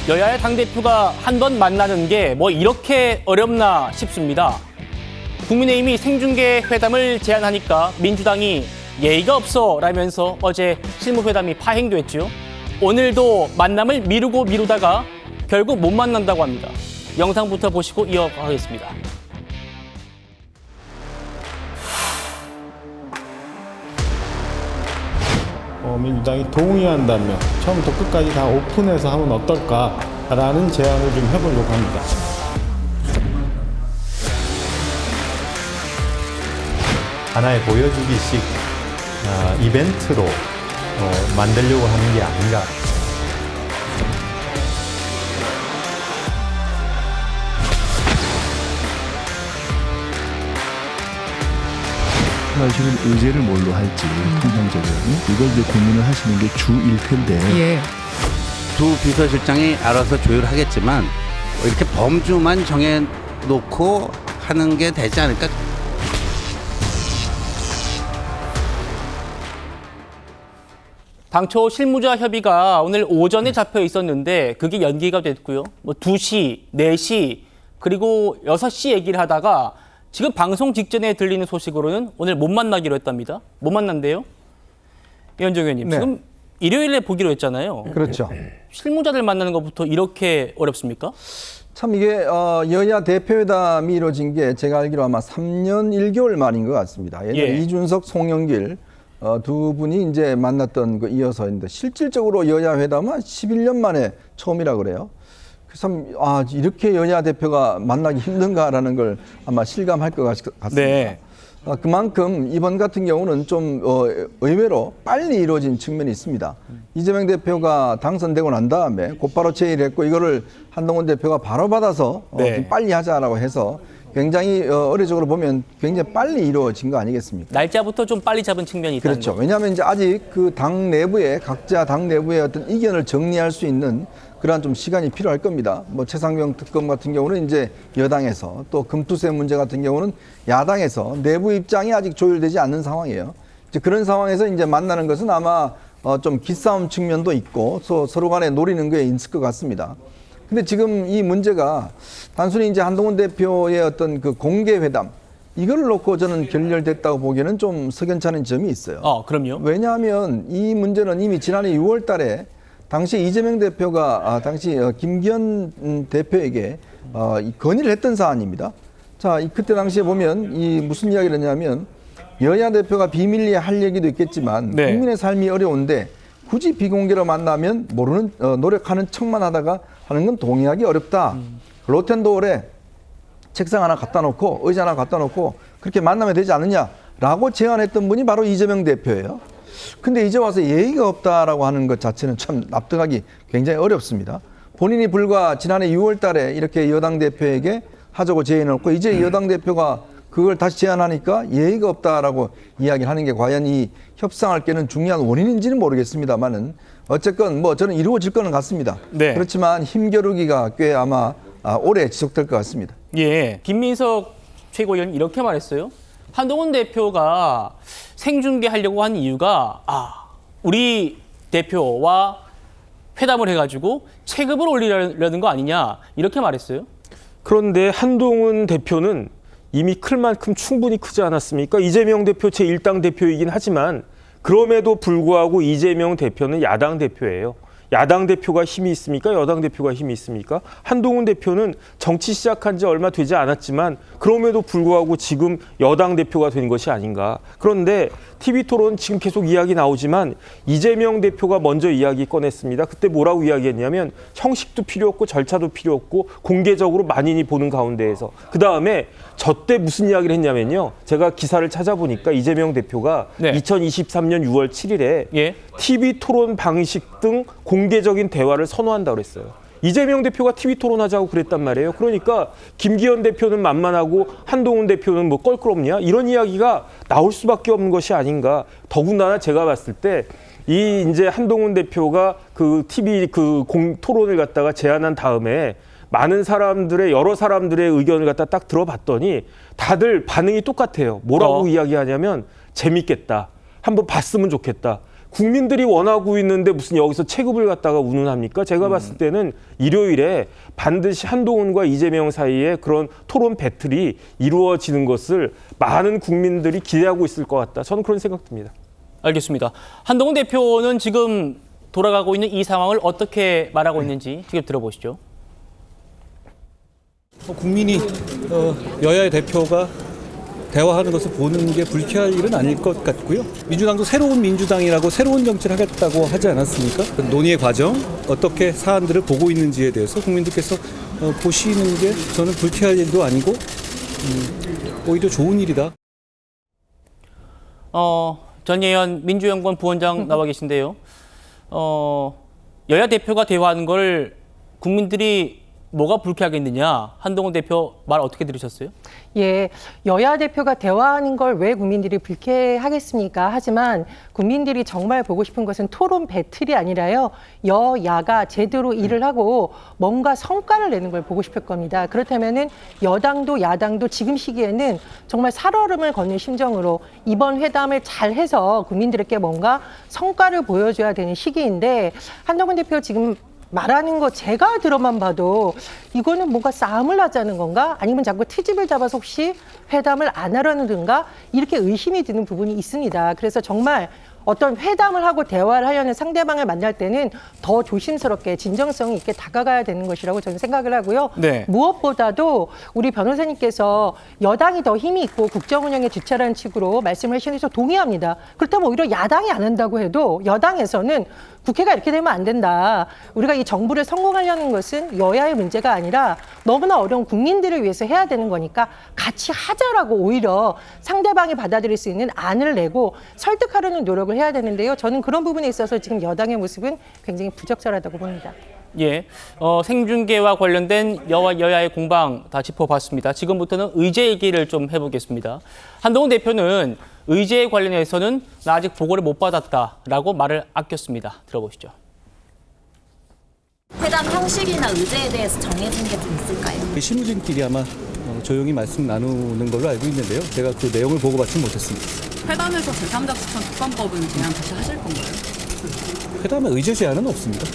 여야의 당대표가 한 번 만나는 게 뭐 이렇게 어렵나 싶습니다. 국민의힘이 생중계 회담을 제안하니까 민주당이 예의가 없어 라면서 어제 실무회담이 파행됐죠. 오늘도 만남을 미루다가 결국 못 만난다고 합니다. 영상부터 보시고 이어가겠습니다. 민주당이 동의한다면 처음부터 끝까지 다 오픈해서 하면 어떨까라는 제안을 좀 해보려고 합니다. 하나의 보여주기식 이벤트로 만들려고 하는 게 아닌가. 사실은 의제를 뭘로 할지 통상적으로 이걸 이제 고민을 하시는 게 주일 텐데. 예. 두 비서실장이 알아서 조율하겠지만 이렇게 범주만 정해놓고 하는 게 되지 않을까? 당초 실무자 협의가 오늘 오전에 잡혀 있었는데 그게 연기가 됐고요. 뭐 2시, 4시, 그리고 6시 얘기를 하다가 지금 방송 직전에 들리는 소식으로는 오늘 못 만나기로 했답니다. 못 만난대요. 이현정 의원님, 네. 지금 일요일에 보기로 했잖아요. 그렇죠. 실무자들 만나는 것부터 이렇게 어렵습니까? 참 이게 여야 대표회담이 이루어진 게 제가 알기로 아마 3년 1개월 만인 것 같습니다. 예전에 예. 이준석, 송영길 두 분이 이제 만났던 그 이어서인데 실질적으로 여야 회담은 11년 만에 처음이라 그래요. 그래서 이렇게 여야 대표가 만나기 힘든가라는 걸 아마 실감할 것 같습니다. 네. 그만큼 이번 같은 경우는 좀 의외로 빨리 이루어진 측면이 있습니다. 이재명 대표가 당선되고 난 다음에 곧바로 제의를 했고 이거를 한동훈 대표가 바로 받아서 네. 좀 빨리 하자라고 해서 굉장히 의례적으로 보면 굉장히 빨리 이루어진 거 아니겠습니까? 날짜부터 좀 빨리 잡은 측면이 있다는 그렇죠. 거죠. 왜냐하면 이제 아직 그 당 내부에 각자 당 내부의 어떤 의견을 정리할 수 있는 그러한 좀 시간이 필요할 겁니다. 뭐 최상병 특검 같은 경우는 이제 여당에서 또 금투세 문제 같은 경우는 야당에서 내부 입장이 아직 조율되지 않는 상황이에요. 이제 그런 상황에서 이제 만나는 것은 아마 좀 기싸움 측면도 있고 서로 간에 노리는 게 있을 것 같습니다. 근데 지금 이 문제가 단순히 이제 한동훈 대표의 어떤 그 공개 회담 이걸 놓고 저는 결렬됐다고 보기에는 좀 석연찮은 점이 있어요. 그럼요. 왜냐하면 이 문제는 이미 지난해 6월 달에 당시 이재명 대표가 당시 김기현 대표에게 건의를 했던 사안입니다. 자, 그때 당시에 보면 이 무슨 이야기를 했냐면 여야 대표가 비밀리에 할 얘기도 있겠지만 네. 국민의 삶이 어려운데 굳이 비공개로 만나면 모르는 노력하는 척만 하다가 하는 건 동의하기 어렵다. 로텐도어에 책상 하나 갖다 놓고 의자 하나 갖다 놓고 그렇게 만나면 되지 않느냐라고 제안했던 분이 바로 이재명 대표예요. 근데 이제 와서 예의가 없다라고 하는 것 자체는 참 납득하기 굉장히 어렵습니다. 본인이 불과 지난해 6월 달에 이렇게 여당 대표에게 하자고 제안했고 이제 여당 대표가 그걸 다시 제안하니까 예의가 없다라고 이야기를 하는 게 과연 이 협상할 때는 중요한 원인인지는 모르겠습니다만은 어쨌건 뭐 저는 이루어질 거는 같습니다. 네. 그렇지만 힘겨루기가 꽤 아마 오래 지속될 것 같습니다. 예, 김민석 최고위원 이렇게 말했어요. 한동훈 대표가 생중계하려고 한 이유가 우리 대표와 회담을 해가지고 체급을 올리려는 거 아니냐 이렇게 말했어요. 그런데 한동훈 대표는 이미 클 만큼 충분히 크지 않았습니까? 이재명 대표 제1당 대표이긴 하지만 그럼에도 불구하고 이재명 대표는 야당 대표예요. 야당 대표가 힘이 있습니까? 여당 대표가 힘이 있습니까? 한동훈 대표는 정치 시작한 지 얼마 되지 않았지만 그럼에도 불구하고 지금 여당 대표가 된 것이 아닌가. 그런데 TV토론 지금 계속 이야기 나오지만 이재명 대표가 먼저 이야기 꺼냈습니다. 그때 뭐라고 이야기했냐면 형식도 필요 없고 절차도 필요 없고 공개적으로 만인이 보는 가운데에서 그다음에 저 때 무슨 이야기를 했냐면요. 제가 기사를 찾아보니까 이재명 대표가 네. 2023년 6월 7일에 예. TV토론 방식 등 공개적인 대화를 선호한다고 그랬어요. 이재명 대표가 TV토론하자고 그랬단 말이에요. 그러니까 김기현 대표는 만만하고 한동훈 대표는 뭐 껄끄럽냐 이런 이야기가 나올 수밖에 없는 것이 아닌가. 더군다나 제가 봤을 때 이 이제 한동훈 대표가 그 TV 토론을 갖다가 제안한 다음에 많은 사람들의 여러 사람들의 의견을 갖다 딱 들어봤더니 다들 반응이 똑같아요. 뭐라고 이야기하냐면 재밌겠다. 한번 봤으면 좋겠다. 국민들이 원하고 있는데 무슨 여기서 체급을 갖다가 운운합니까? 제가 봤을 때는 일요일에 반드시 한동훈과 이재명 사이에 그런 토론 배틀이 이루어지는 것을 많은 국민들이 기대하고 있을 것 같다. 저는 그런 생각 듭니다. 알겠습니다. 한동훈 대표는 지금 돌아가고 있는 이 상황을 어떻게 말하고 있는지 직접 들어보시죠. 국민이 여야의 대표가 대화하는 것을 보는 게 불쾌할 일은 아닐 것 같고요. 민주당도 새로운 민주당이라고 새로운 정치를 하겠다고 하지 않았습니까? 논의의 과정, 어떻게 사안들을 보고 있는지에 대해서 국민들께서 보시는 게 저는 불쾌할 일도 아니고 오히려 좋은 일이다. 전예현 민주연구원 부원장 나와 계신데요. 여야 대표가 대화하는 걸 국민들이 뭐가 불쾌하겠느냐? 한동훈 대표 말 어떻게 들으셨어요? 예, 여야 대표가 대화하는 걸 왜 국민들이 불쾌하겠습니까? 하지만 국민들이 정말 보고 싶은 것은 토론 배틀이 아니라요. 여야가 제대로 일을 하고 뭔가 성과를 내는 걸 보고 싶을 겁니다. 그렇다면은 여당도 야당도 지금 시기에는 정말 살얼음을 걷는 심정으로 이번 회담을 잘 해서 국민들에게 뭔가 성과를 보여줘야 되는 시기인데 한동훈 대표 지금 말하는 거 제가 들어만 봐도 이거는 뭔가 싸움을 하자는 건가? 아니면 자꾸 트집을 잡아서 혹시 회담을 안 하려는가? 이렇게 의심이 드는 부분이 있습니다. 그래서 정말 어떤 회담을 하고 대화를 하려는 상대방을 만날 때는 더 조심스럽게 진정성 있게 다가가야 되는 것이라고 저는 생각을 하고요. 네. 무엇보다도 우리 변호사님께서 여당이 더 힘이 있고 국정운영의 주체라는 식으로 말씀을 하시면서 동의합니다. 그렇다면 오히려 야당이 안 한다고 해도 여당에서는 국회가 이렇게 되면 안 된다. 우리가 이 정부를 성공하려는 것은 여야의 문제가 아니라 너무나 어려운 국민들을 위해서 해야 되는 거니까 같이 하자라고 오히려 상대방이 받아들일 수 있는 안을 내고 설득하려는 노력을 해야 되는데요. 저는 그런 부분에 있어서 지금 여당의 모습은 굉장히 부적절하다고 봅니다. 예, 생중계와 관련된 여야의 공방 다 짚어봤습니다. 지금부터는 의제 얘기를 좀 해보겠습니다. 한동훈 대표는 의제에 관련해서는 나 아직 보고를 못 받았다라고 말을 아꼈습니다. 들어보시죠. 회담 형식이나 의제에 대해서 정해진 게 좀 있을까요? 실무진끼리 아마 조용히 말씀 나누는 걸로 알고 있는데요. 제가 그 내용을 보고받지 못했습니다. 회담에서 제3자 추천 특검법은 그냥 다시 하실 건가요? 회담에 의제 제한은 없습니다.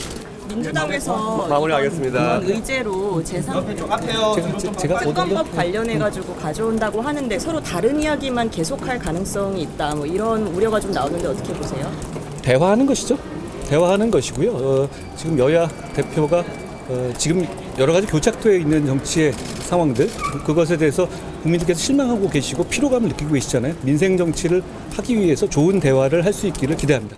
민주당에서 마무리하겠습니다. 의제로 제가 특검법 관련해가지고 가져온다고 하는데 서로 다른 이야기만 계속할 가능성이 있다. 뭐 이런 우려가 좀 나오는데 어떻게 보세요? 대화하는 것이죠. 대화하는 것이고요. 지금 여야 대표가 지금 여러 가지 교착되어 있는 정치의 상황들 그것에 대해서 국민들께서 실망하고 계시고 피로감을 느끼고 계시잖아요. 민생 정치를 하기 위해서 좋은 대화를 할 수 있기를 기대합니다.